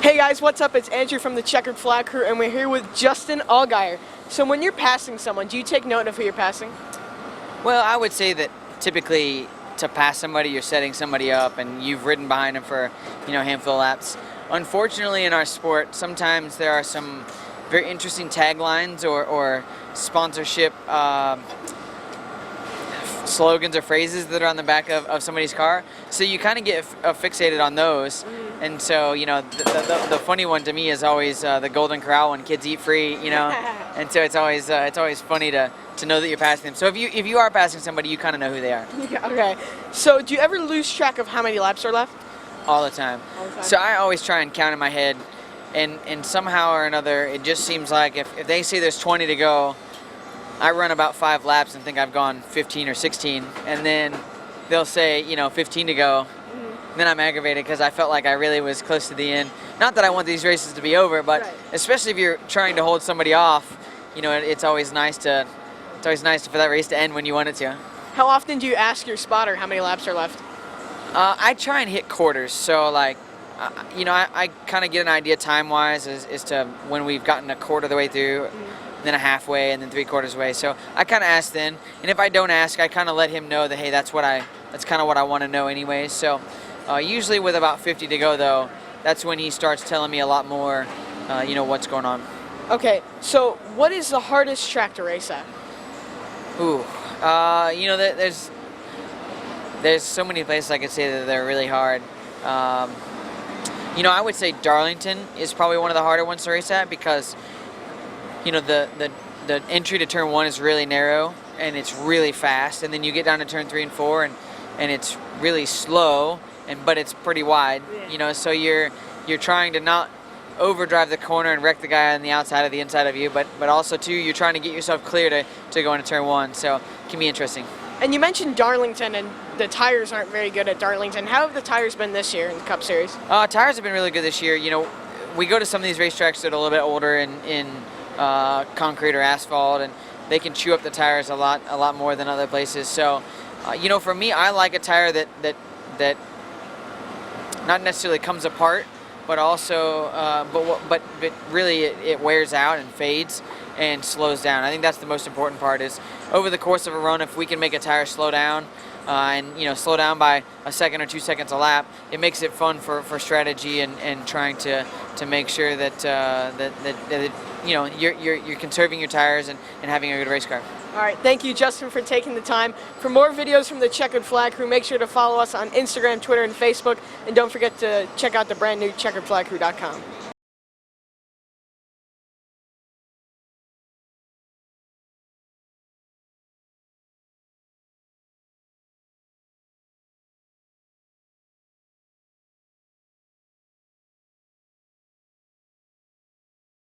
Hey guys, what's up? It's Andrew from the Checkered Flag Crew, and we're here with Justin Allgaier. So when you're passing someone, do you take note of who you're passing? Well, I would say that typically to pass somebody, you're setting somebody up and you've ridden behind them for, a handful of laps. Unfortunately, in our sport, sometimes there are some very interesting taglines or sponsorship slogans or phrases that are on the back of somebody's car. So you kind of get fixated on those. And so, the funny one to me is always the Golden Corral when kids eat free, And so it's always funny to know that you're passing them. So if you are passing somebody, you kind of know who they are. Yeah, okay. So do you ever lose track of how many laps are left? All the time. So I always try and count in my head, and somehow or another, it just seems like if they say there's 20 to go, I run about 5 laps and think I've gone 15 or 16, and then they'll say, 15 to go. Then I'm aggravated because I felt like I really was close to the end. Not that I want these races to be over, but right. Especially if you're trying to hold somebody off, it's always nice for that race to end when you want it to. How often do you ask your spotter how many laps are left? I try and hit quarters, so I kind of get an idea time-wise as to when we've gotten a quarter of the way through, then a halfway, and then 3/4 way. So I kind of ask then, and if I don't ask, I kind of let him know that, hey, that's kind of what I want to know anyways. So usually with about 50 to go, though, that's when he starts telling me a lot more, what's going on. Okay, so what is the hardest track to race at? Ooh, there's so many places I could say that they're really hard. I would say Darlington is probably one of the harder ones to race at because, the entry to turn 1 is really narrow and it's really fast, and then you get down to turn 3 and 4 and it's really slow, but it's pretty wide. Yeah. So you're trying to not overdrive the corner and wreck the guy on the outside of the inside of you, but also too you're trying to get yourself clear to go into turn 1. So it can be interesting. And you mentioned Darlington, and the tires aren't very good at Darlington. How have the tires been this year in the Cup Series? Tires have been really good this year. We go to some of these racetracks that are a little bit older in concrete or asphalt, and they can chew up the tires a lot more than other places. So, for me, I like a tire that not necessarily comes apart, but also but really it wears out and fades and slows down. I think that's the most important part is over the course of a run, if we can make a tire slow down and slow down by a second or 2 seconds a lap, it makes it fun for strategy and trying to make sure that you're conserving your tires and having a good race car. All right, thank you, Justin, for taking the time. For more videos from the Checkered Flag Crew, make sure to follow us on Instagram, Twitter, and Facebook, and don't forget to check out the brand new checkeredflagcrew.com.